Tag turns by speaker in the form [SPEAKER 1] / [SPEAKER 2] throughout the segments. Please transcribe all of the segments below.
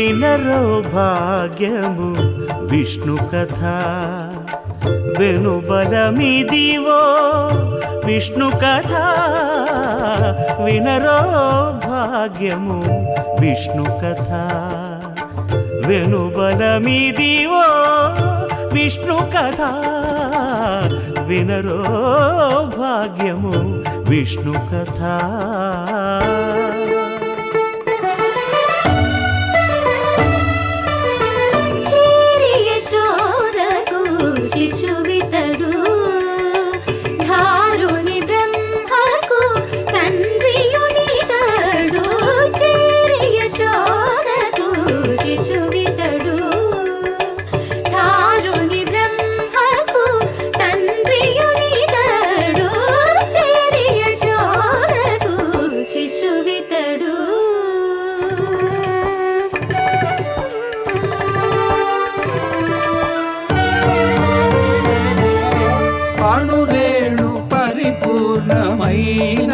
[SPEAKER 1] వినరో భాగ్యము విష్ణు కథ వెనుబలమిదివో విష్ణు కథ వినరో భాగ్యము విష్ణు కథ వెనుబలమిదివో విష్ణు కథ వినరో భాగ్యము విష్ణు కథ.
[SPEAKER 2] శిశువితడు ధారుని బ్రహ్మకు తండ్రియునితడు చేరి యశోదకు శిశువితడు ధారుని బ్రహ్మకు తండ్రియునితడు చేరి యశోదకు శిశువితడు.
[SPEAKER 3] అణురేణు పరిపూర్ణమైన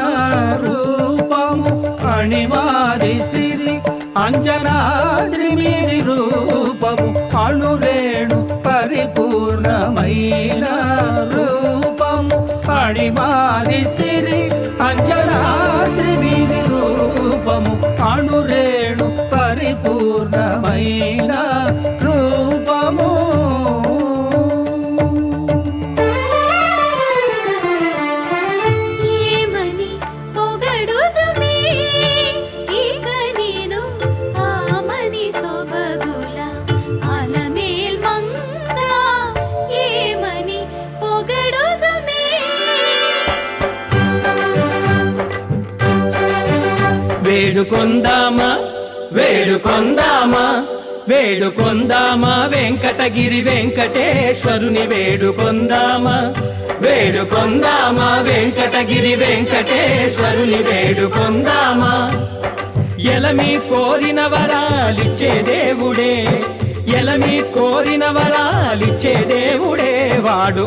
[SPEAKER 3] రూపము అణిమాది సిరి అంజనాద్రి మీది రూపము అణురేణు పరిపూర్ణమైన రూపము అణిమాది సిరి అంజనాద్రి మీది రూపము అణురేణు పరిపూర్ణమైన రూపము. వేడుకొందామా వేడుకొందామా వేడుకొందామా వెంకటగిరి వెంకటేశ్వరుని వేడుకొందామా వేడుకొందామా వెంకటగిరి వెంకటేశ్వరుని వేడుకొందామా. ఎలమి కోరిన వరాలిచ్చే దేవుడే ఎలమి కోరిన వరాలిచ్చే దేవుడే వాడు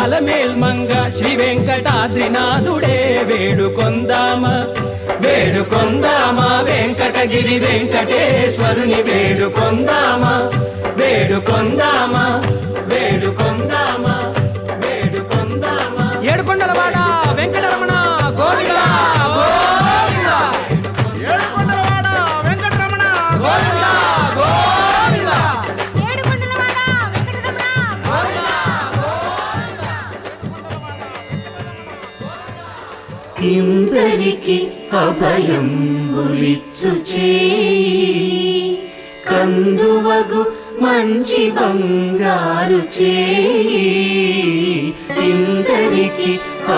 [SPEAKER 3] అలమేల్మంగ శ్రీ వెంకటాద్రినాథుడే. వేడుకొందామా వేడుకొందామా వెంకటగిరి వెంకటేశ్వరుని వేడుకొందామా వేడుకొందామా వేడుకొందామా వేడుకొందామా. ఏడుకొండలవాడ వెంకటరమణ గోవిందా గోవిందా ఏడుకొండలవాడ వెంకటరమణ గోవిందా గోవిందా ఏడుకొండలవాడ వెంకటరమణ గోవిందా గోవిందా.
[SPEAKER 2] ఇందరికి అభయంబులిచ్చు చేయి కందువగు మంచి బంగారు చేయి ఇందరికి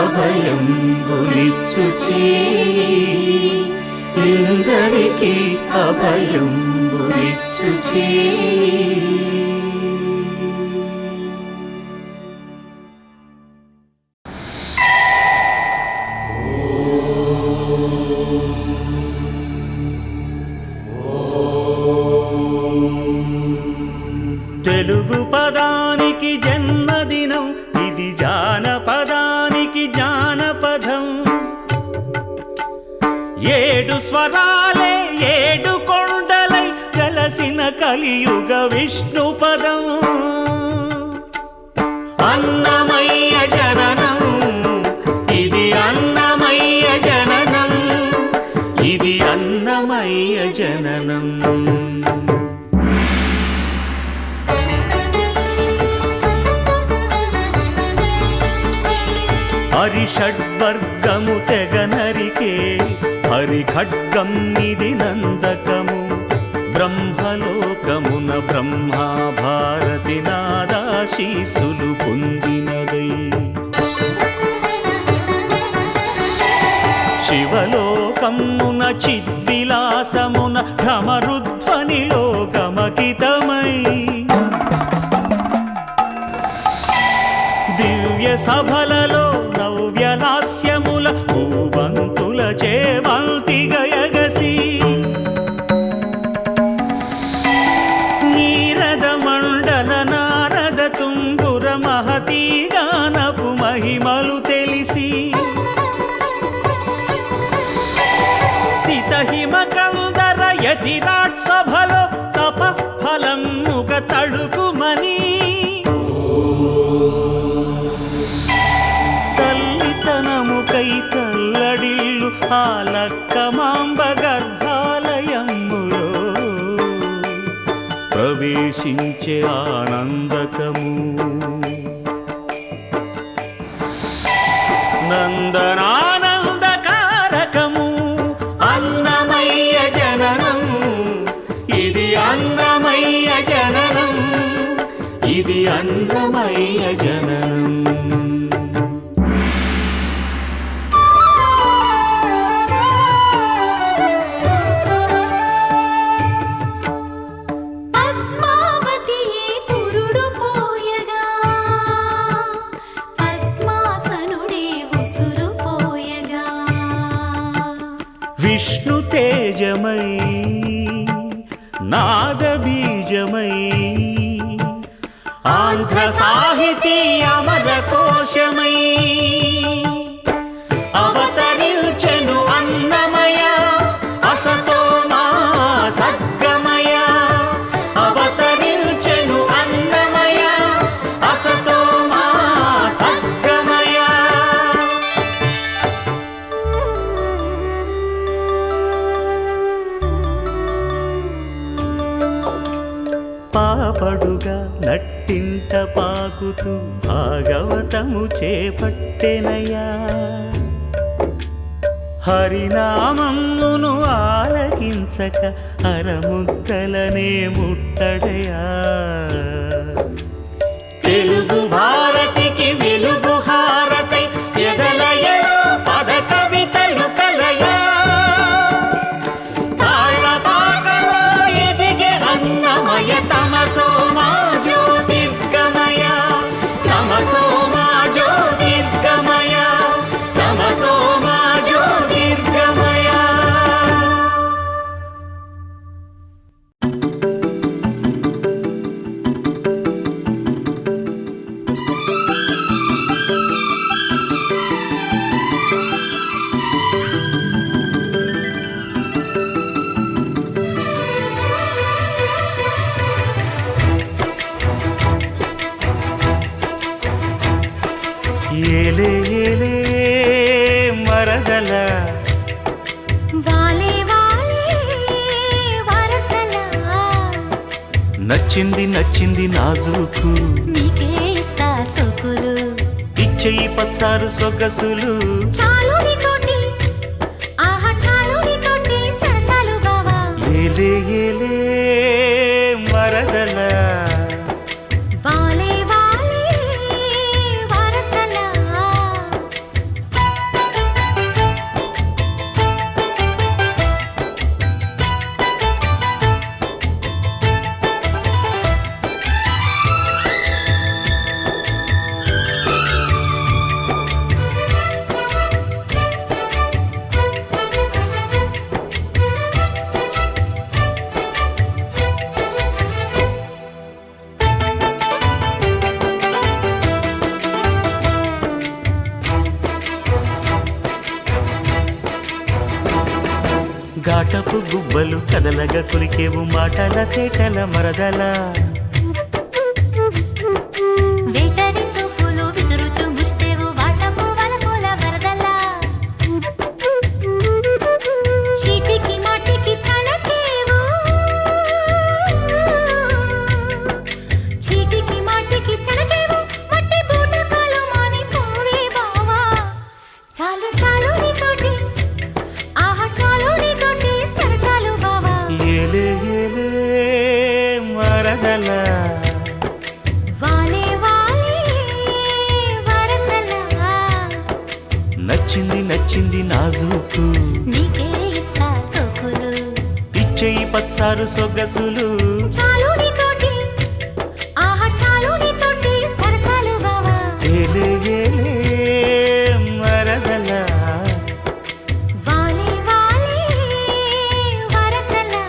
[SPEAKER 2] అభయంబులిచ్చు చేయి ఇందరికి అభయంబులిచ్చు చేయి.
[SPEAKER 1] తెలుగు పదానికి జన్మదినం ఇది జానపదానికి జానపదం. ఏడు స్వరాలే ఏడు కొండలై కలసిన కలియుగ విష్ణు పదం. అన్నమయ్య జననం ఇది అన్నమయ్య జననం ఇది అన్నమయ్య జననం. హరిషడ్వర్గము తెగనరికే హరిఖడ్గం ఇది నందకము. బ్రహ్మలోకమున బ్రహ్మా భారతి నాదాశీసులు పొందినదై. శివలోకమున చిద్విలాసమున భ్రమరుధ్వనిలో గమకితమై దివ్య సభలలో నవ్యలాస్యముల భూబంతుల చేవంతిగయగసి నీరద మండల నారద తుంగుర మహతీగానపు మహిమలు తెలిసి సితహిమ కందర యతి విరాట్ సభలో తపఫలముగ తడుకుమని తల్లితనముకై తల్లడిల్లు ఆ లక్కమాంబ గర్భాలయములో ప్రవేశించే ఆనందకము నందనానందకారకము అన్నమయ్య జననం ఇది అన్నమయ్య జననం ఇది అన్నమయ్య జననం
[SPEAKER 2] పద్మావతియే పురుడు పోయగా పద్మాసనుడే ఉసురు పోయగా
[SPEAKER 1] విష్ణు తేజమై నాదబీజమై ఆంధ్ర సాహితీ అమర కోశమై అవతరించెను అన్నమయ అసతో మా సద్గమయ అవతరించెను అన్నమయ అసతో మా సద్గమయ పాపడుగా నట్టింట పాకుతూ భాగవతము చేపట్టెనయ్యా హరినామమును ఆలకించక అరముద్దలనే ముట్టడయా తెలుగు భారతికి వెలుగు హారతై ఎదలయలో పద కవితలు కలయా తాళపాకలో ఎదిగే అన్నమయ తమసో మా జ్యోతిర్గమయ తమసో మా జ్యోతిర్గమయ తమసో మా జ్యోతిర్గమయ ఏలే ఏలే మరదల
[SPEAKER 2] వాలే వాలే వరసలా
[SPEAKER 1] నచ్చింది నచ్చింది నాజూకు
[SPEAKER 2] నీకే ఇస్తా సొకులు
[SPEAKER 1] ఇచ్చేయి పచ్చారు సొగసులు
[SPEAKER 2] చాలు నీతోటి ఆహా చాలు నీతోటి సరసాలు బావా
[SPEAKER 1] ఏలే ఏలే మరదల
[SPEAKER 2] వాలే వాలే వరసలా
[SPEAKER 1] ఘాటపు గుబ్బలు కదలగా కొలికేవు మాటల చేటల మరదల
[SPEAKER 2] వేటడి చూపులు విసురుచు మురిసేవు వాటపు వలపుల వరదలా చీటికి మాటికి చలకేవు చీటికి మాటికి చలకేవు మట్టి బూటకాలు మాని పోవే బావా చాలు చాలు నీతోటి ఆహా చాలు నీతోటి సరసాలు బావా
[SPEAKER 1] ఏలే ఏలే మరదల
[SPEAKER 2] వాలే వాలే వరసలా
[SPEAKER 1] నచ్చింది నచ్చింది నాజూకు
[SPEAKER 2] నీకే ఇస్తా సొకులు
[SPEAKER 1] ఇచ్చేయి పచ్చారు సొగసులు
[SPEAKER 2] చాలు నీతోటి ఆహా చాలు నీతోటి సరసాలు బావా
[SPEAKER 1] ఏలే ఏలే మరదల
[SPEAKER 2] వాలే వాలే వరసలా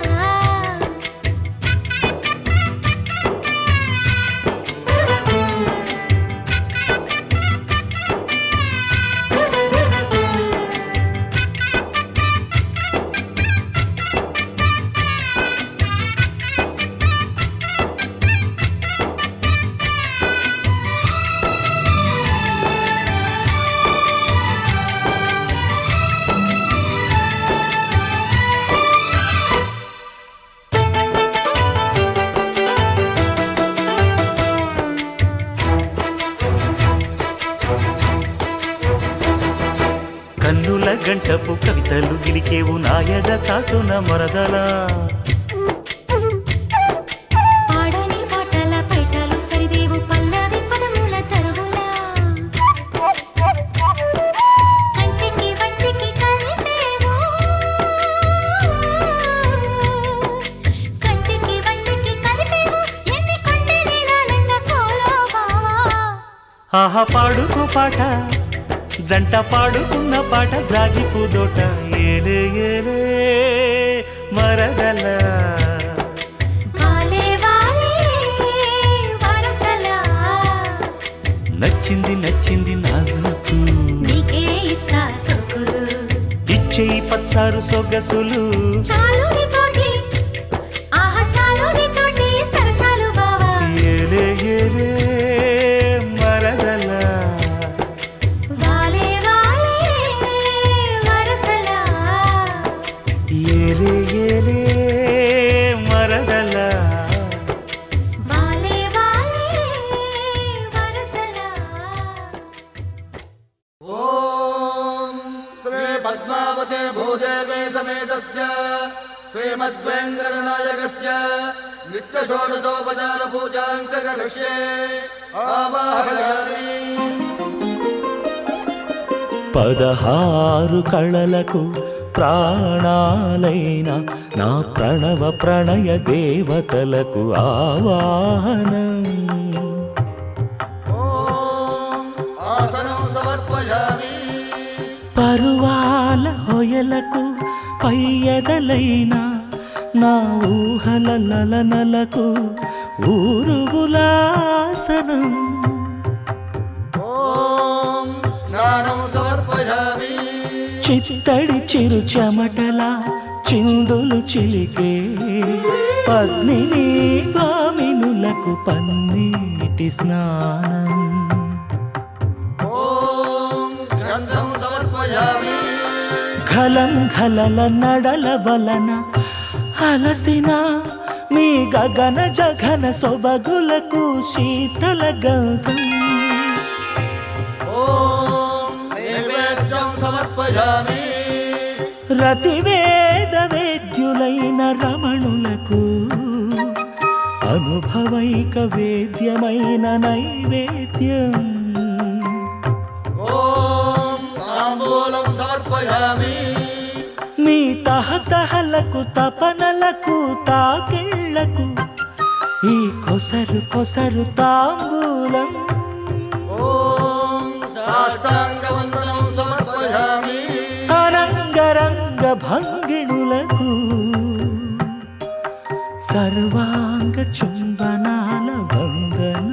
[SPEAKER 1] కన్నుల గంటపు కవితలు గిలికేవు నాయద చాటున మరదలా
[SPEAKER 2] పాడని పాటల పైటలు సరిదేవు పల్లవి పదముల తరువులా కంటికి వంటికి కలిపేవు కంటికి వంటికి కలిపేవు ఎన్ని కొండలీలాలంద కోలో బావా
[SPEAKER 1] ఆహా పాడుకో పాట జంట పాడుకున్న పాట జాజిపు దోట ఏలే ఏలే మరదల
[SPEAKER 2] వాలే వాలే వరసలా
[SPEAKER 1] నచ్చింది నచ్చింది నాజుకు
[SPEAKER 2] నీకే ఇస్తా సొక్కులు
[SPEAKER 1] ఇచ్చేయి పచ్చారు సొగసులు
[SPEAKER 2] చాలు నీతోటి ఆహా చాలు నీతోటి సరసాలు బావా
[SPEAKER 1] ఏలే ఏలే మరదల
[SPEAKER 2] వాలే వాలే వరసలా
[SPEAKER 1] ఏలే ఏలే మరదల
[SPEAKER 2] వాలే వాలే వరసలా
[SPEAKER 4] ఓం శ్రీ పద్మావతే భూదేవే సమేతస్య శ్రీమద్వేంకటనాయకస్య నిత్య షోడశోపచార పూజాంక కరిష్యే ఆవాహయామి
[SPEAKER 1] 16 కళలకు ప్రాణాలైన నా ప్రణవ ప్రణయ దేవతలకు ఆవాహనం
[SPEAKER 4] ఓం ఆసనం సమర్పయామి
[SPEAKER 1] పరువాల హొయలకు పయ్యదలైన నా ఊహల లలనలకు ఊరుగులాసనం
[SPEAKER 4] ఓం స్నానం సమర్పయామి
[SPEAKER 1] చిత్తడి చిరు చెమటల చిందులు చిలికే పద్మిని భామినులకు పన్నీటి స్నానం
[SPEAKER 4] ఓం గంధం సమర్పయామి
[SPEAKER 1] ఘలం ఘలల నడల వలన అలసిన మీ గగన జఘన సొబగులకు శీతల గంధం
[SPEAKER 4] ఓం నైవేద్యం సమర్పయామి
[SPEAKER 1] రతివేద వేద్యులైన రమణులకు అనుభవైక వేద్యమైన నైవేద్యం
[SPEAKER 4] ఓం తాంబూలం సమర్పయామి
[SPEAKER 1] మీ తహతహలకు తపనలకు తాకిళ్లకు ఈ కొసరు కొసరు తాంబూలం
[SPEAKER 4] ఓం సాష్టాంగ వందనం సమర్పయామి
[SPEAKER 1] అరంగరంగ భంగిణులకు సర్వాంగ చుంబనాల వందనం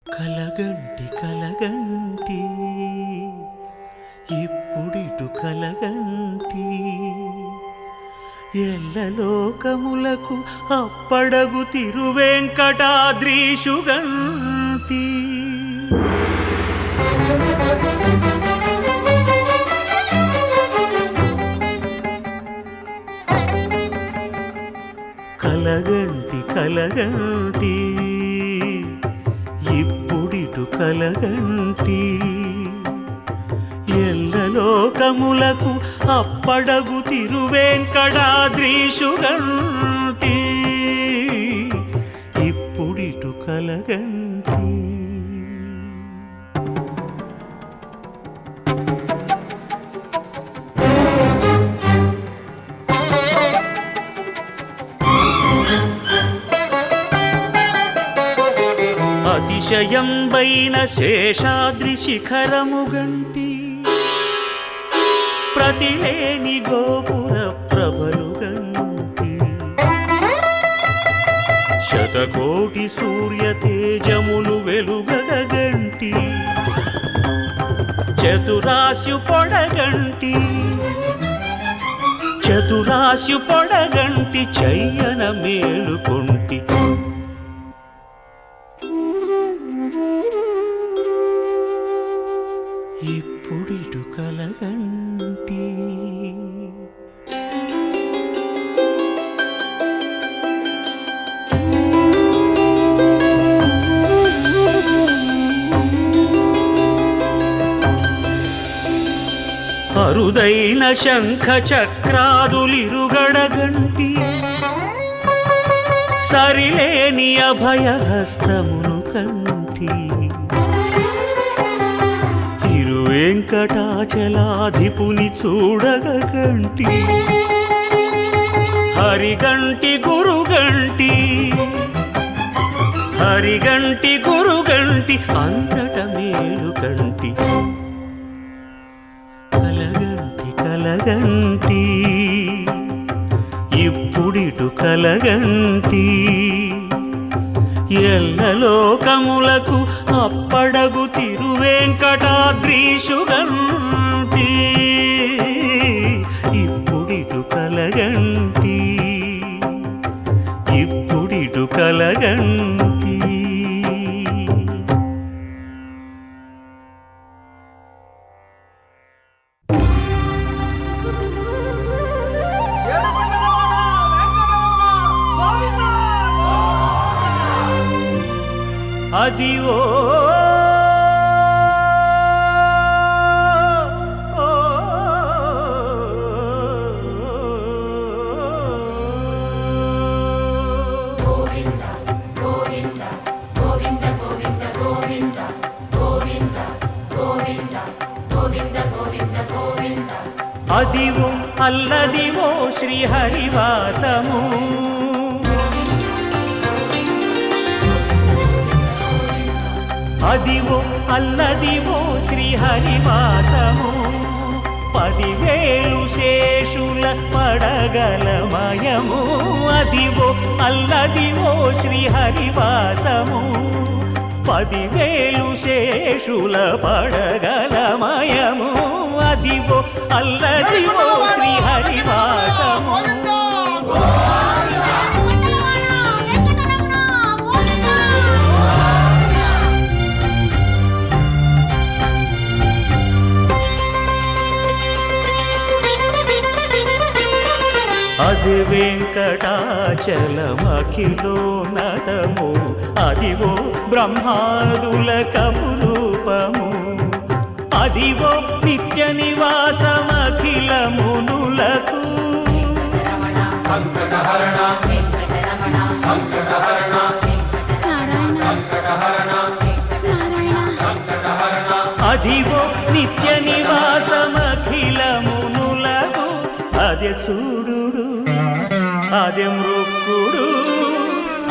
[SPEAKER 1] కలగంటి కలగంటి ఇప్పుడిటు కలగంటి ఎల్లలోకములకు అప్పడగు తిరువెంకటాద్రీషుగంటి కలగంటి కలగంటి ఇప్పుడిటు కలగంటి ఎల్లలోకములకు అప్పడగు తిరువెంకటాద్రీషుగంటి ఇప్పుడిటు కలగంటి అతిశయంబైన శేషాద్రి శిఖరముగంటి ప్రతిలేని గోపుర ప్రభలుగంటి శతకోటి సూర్య తేజములు వెలుగగంటి చతురాశు పొడగంటి చతురాశు పొడగంటి చయ్యన మేలుకొంటి ఇప్పుడిటు కలగంటి. అరుదైన శంఖ చక్రాదులిరుగడగంటి, సరిలేని అభయహస్తమును కంటి. తిరువెంకటాచలాధిపుని చూడగంటి, హరిగంటి గురుగంటి, హరిగంటి గురుగంటి, అంతట మేలు కంటి. కలగంటి కలగంటి, ఇప్పుడిటు కలగంటి. ఎల్లలోకములకు అప్పడగు తిరువెంకటాద్రీషుగంటి. ఇప్పుడిటు కలగంటి, ఇప్పుడిటు కలగంటి. అదివో అదివో అల్లదివో శ్రీహరివాసము. అదివో అల్లదివో శ్రీహరివాసము. 10,000 శేషుల పడగలమయము. అదివో అల్లదివో శ్రీహరివాసము. 10,000 శేషుల పడగలమయము. అదివో అల్లదివో శ్రీహరివాసము. అది వెంకటాచలమఖిలోన్నతము. అదివో బ్రహ్మాదుల కపురూపము. అదివో నిత్య నివాసమఖిలమునులకు.
[SPEAKER 3] సంకటహరణ సంకటహరణ సంకటహరణ సంకటహరణ.
[SPEAKER 1] అదివో నిత్య నివాసమఖిలమునులకు. అదే చూడు అదే మృక్కుడు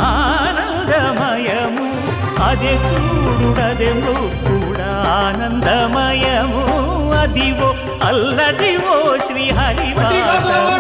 [SPEAKER 1] ఆనందమయము. అదే చూడుడదే మృక్కుడ ఆనందమయము. అదివో అల్లదివో శ్రీహరివాసము.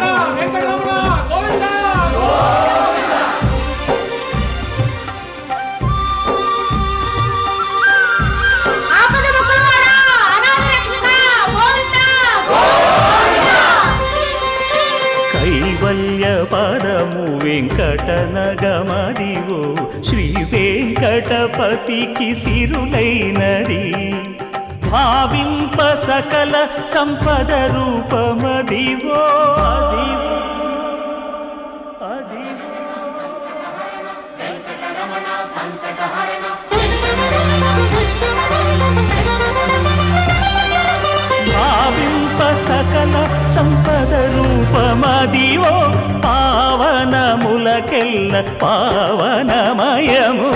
[SPEAKER 1] కైవల్య పరము వెంకటనగమదివో శ్రీ వెంకటపతికి సిరులైనది. భావింప సకల సంపద రూపమదివో. అదివో అదివో భావింప సకల సంపద రూపమదివో. పావనములకెల్ల పావనమయము.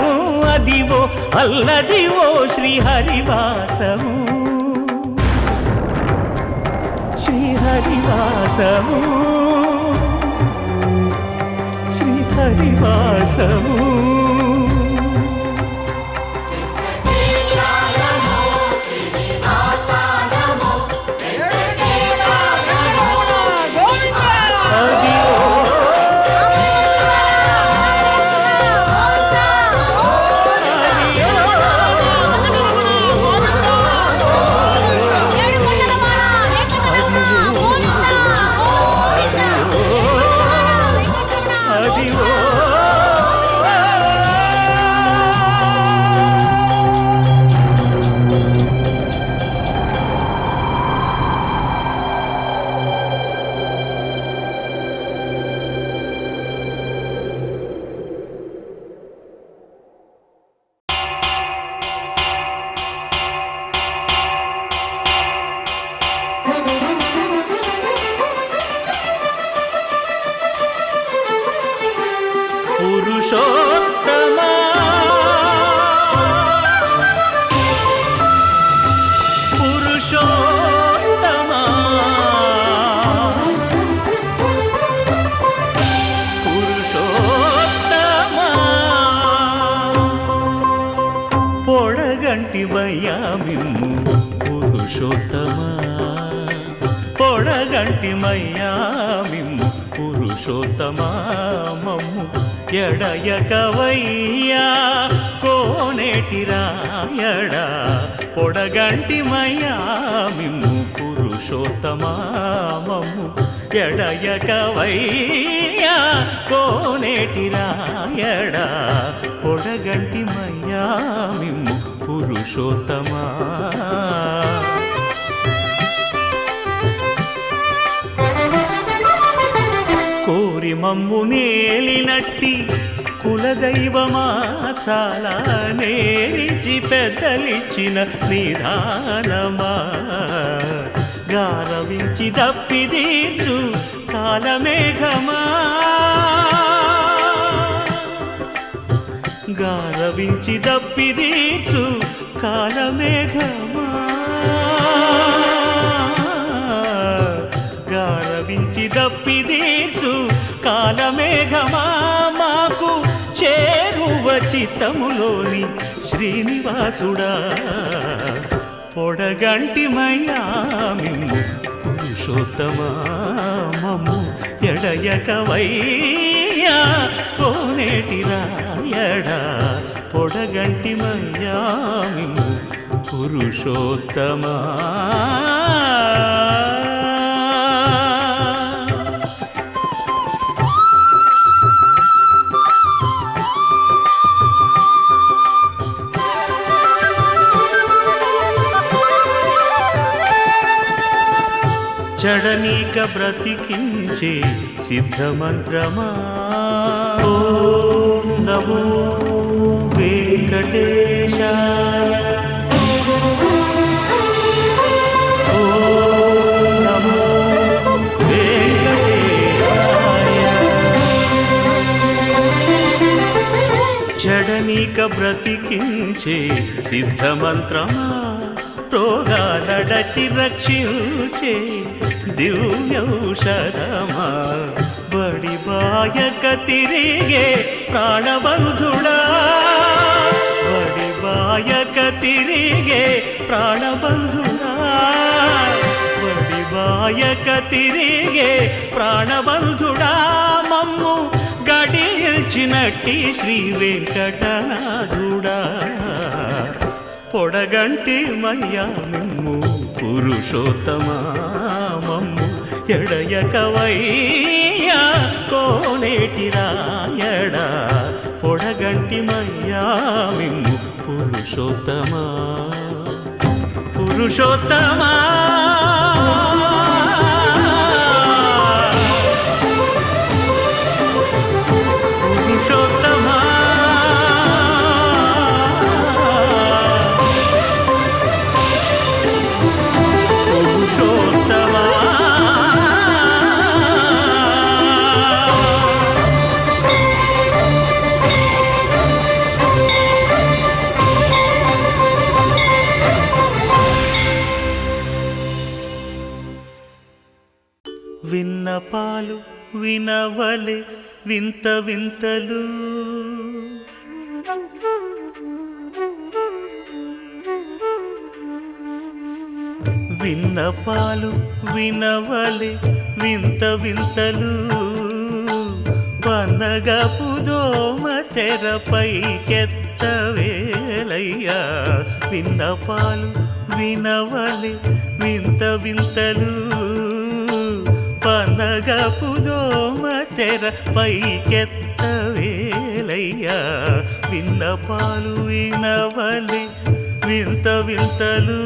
[SPEAKER 1] అదివో అల్లదివో శ్రీహరివాసము. శ్రీహరివాసము శ్రీహరివాసము. పురుషోత్తమా పొడగంటిమయ్యా మిమ్ము పురుషోత్తమా మమ్ము ఎడయకవయ్యా కోనేటి రాయడా పొడగంటిమయ్యా మిమ్ము పురుషోత్తమా మమ్ము ఎడయకవయ్యా కోనేటి రాయడా పొడగంటిమయ్యా మిమ్ము పురుషోత్తమా కోరి మమ్ము నేలినట్టి కులదైవమా చాలా నేరిచి పెద్దలిచ్చిన నిదానమా గారవించి దప్పిదీర్చు కాలమేఘమా గారవించి దప్పిదీర్చు కాలమేఘమా గారవించి దప్పిదీర్చు కాలమేఘమా మాకు చేరువ చిత్తములోని శ్రీనివాసుడా పొడగంటిమయ్యా మిమ్ము పురుషోత్తమా మమ్ము ఎడయకవయ్యా కోనేటి రాయడా పొడగంటిమయ్యా మిమ్ము పురుషోత్తమా చడనీక బ్రతికించే సిద్ధమంత్రమా ఓం నమో వెంకటేశాయ ఓం నమో వెంకటేశాయ చడనీక బ్రతికించే సిద్ధమంత్రమా రోగాలడచి రక్షించే దివ్యౌషధమా బడి బాయక తిరిగే ప్రాణబంధుడా బడి బాయక తిరిగే ప్రాణబంధుడా బడి బాయక తిరిగే ప్రాణబంధుడా మమ్ము గడిచినట్టి శ్రీ వెంకటనాథుడా పొడగంటి మయ్యా మిమ్ము పురుషోత్తమా మమ్ము ఎడయకవయ్యా కోనేటి రాయడా పొడగంటి మయ్యా మిమ్ము పురుషోత్తమా పురుషోత్తమా పురుషోత్తమా విన్నపాలు వినవలే వింత వింతలు విన్నపాలు వినవలే వింత వింతలు పన్నగపు దోమ తెరపైకెత్తవేలయ్యా విన్నపాలు వినవలే వింత వింతలు పనగపు దోమ తెర పైకెత్తవేలయ్యా విన్నపాలు వినవలే వింత వింతలు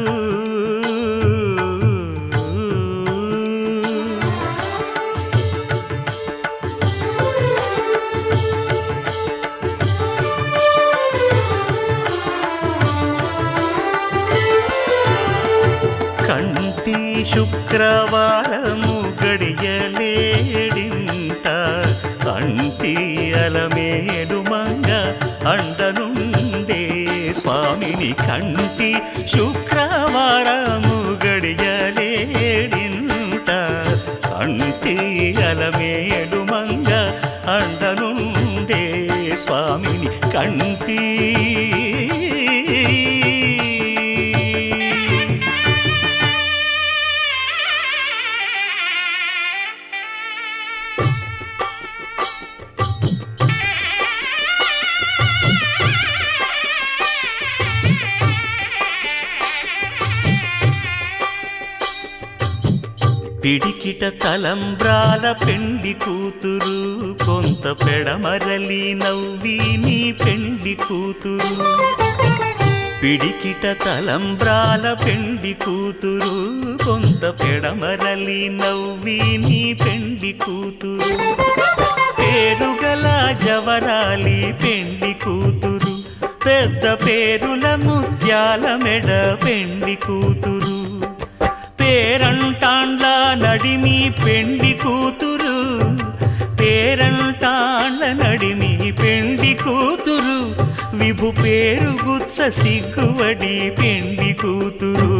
[SPEAKER 1] కంటి శుక్రవారము గడియలేడింట అంటి అలమేడు మంగ అండనుండే స్వామిని కంటి శుక్రవారము గడియలేడింట అంటి అలమేడు మంగ అండనుండే స్వామిని కంటి పిడికిట తలంబ్రాల పెండ్లి కూతురు కొంత పెడమరలి నవ్వి నీ పెండ్లి కూతురు పిడికిట తలంబ్రాల పెండ్లి కూతురు కొంత పెడమరలి నవ్వి నీ పెండ్లి కూతురు పేరుగల జవరాలి పెండ్లి కూతురు పెద్ద పేరుల ముత్యాల మెడ పెండ్లి కూతురు పేరంటాండ్ల నడిమి పెండ్లి కూతురు పేరంటాండ్ల నడిమి పెండ్లి కూతురు విభు పేరు గుత్స సిగ్గువడి పెండ్లి కూతురు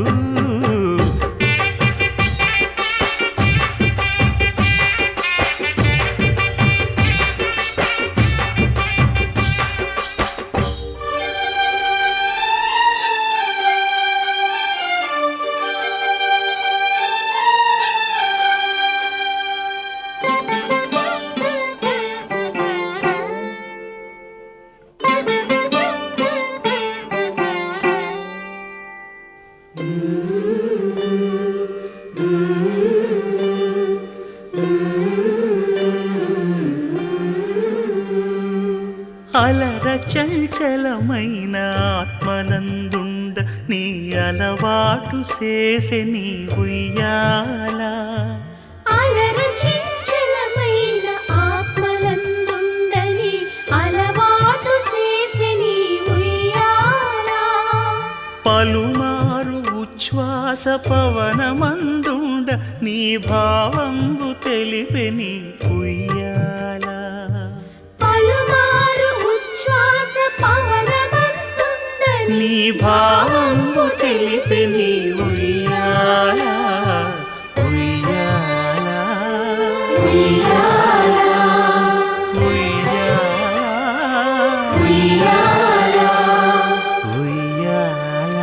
[SPEAKER 1] అలర చంచలమైన ఆత్మనందుండ నీ అలవాటు చేసే నీ ఉయ్యాల
[SPEAKER 2] అలర చంచలమైన ఆత్మలందుండని అలవాటు చేసే నీ ఉయ్యాల
[SPEAKER 1] పలుమారు ఉచ్ఛ్వాస పవనమందుండ నీ భావంబు తెలిపే నీ ఉయ్యాల
[SPEAKER 2] పలుమారు ఉచ్ఛ్వాస పవనమందుండని
[SPEAKER 1] నీ భావంబు తెలిపే నీ ఉయ్యాల ఉయ్యాల
[SPEAKER 2] ఉయ్యాల
[SPEAKER 1] ఉయ్యాల
[SPEAKER 2] ఉయ్యాల
[SPEAKER 1] ఉయ్యాల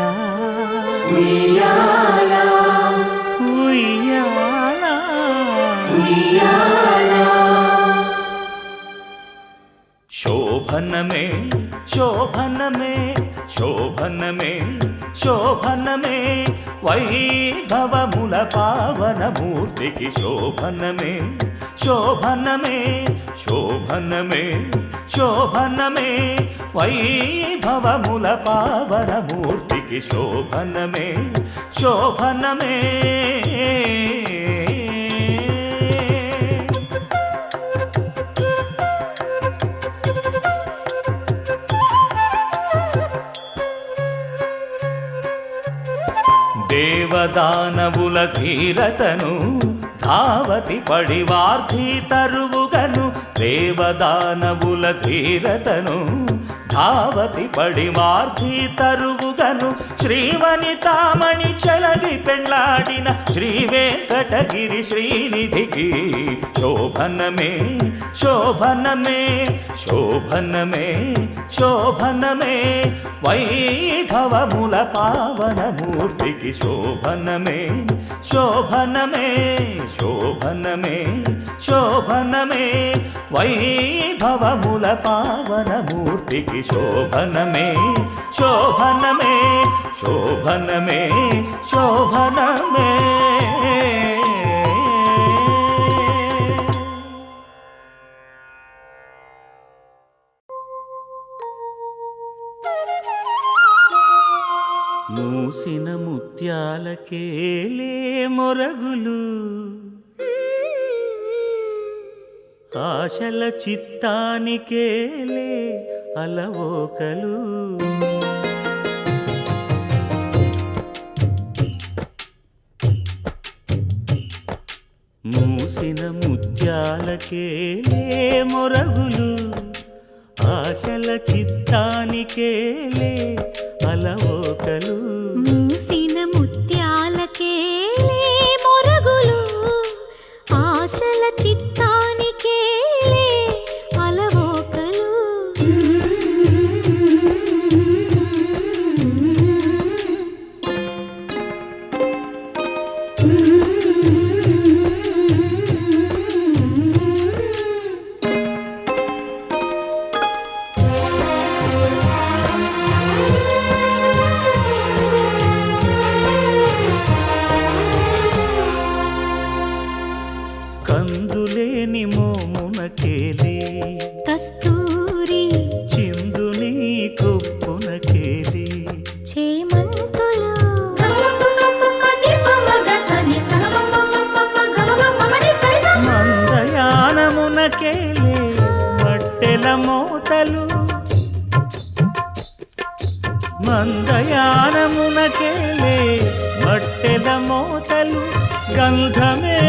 [SPEAKER 2] ఉయ్యాల
[SPEAKER 1] ఉయ్యాల
[SPEAKER 2] ఉయ్యాల
[SPEAKER 1] శోభనమే శోభనమే శోభనమే శోభనమే వైభవముల పావనమూర్తికి శోభనమే శోభనమే శోభనమే శోభనమే వైభవముల పావనమూర్తికి శోభనమే శోభనమే దేవదానవుల ధీరతను ధావతి పడివార్ధి తరువుగను దేవదానవుల ధీరతను ధావతి పడివార్ధి తరువుగను శ్రీవనితామణి చలగి పెళ్ళాడిన శ్రీ వెంకటగిరి శ్రీనిధికి శోభనమే శోభనమే శోభనమే శోభనమే వైభవముల పావనమూర్తికి శోభనమే శోభనమే శోభనమే శోభనమే వైభవముల పావనమూర్తికి శోభనమే శోభనమే శోభనమే శోభనమే మూసిన ముత్యాలకేలే మొరగులు ఆశల చిత్తానికేలే అలవోకలు మూసిన ముత్యాలకేలే మొరగులు ఆశల చిత్తానికేలే అలవోకలు
[SPEAKER 2] మూసిన ముత్యాలకేలే మొరగులు ఆశల చిత్తానికేలే అలవోకలు
[SPEAKER 1] కందులేని మోమునకేలే
[SPEAKER 2] కస్తూరి
[SPEAKER 1] చిందుని కొప్పునకేలే
[SPEAKER 2] చేమంతులు
[SPEAKER 1] మందయానమునకేలే మట్టెల మోతలు మందయానమునకేలే మట్టెల మోతలు గంధమే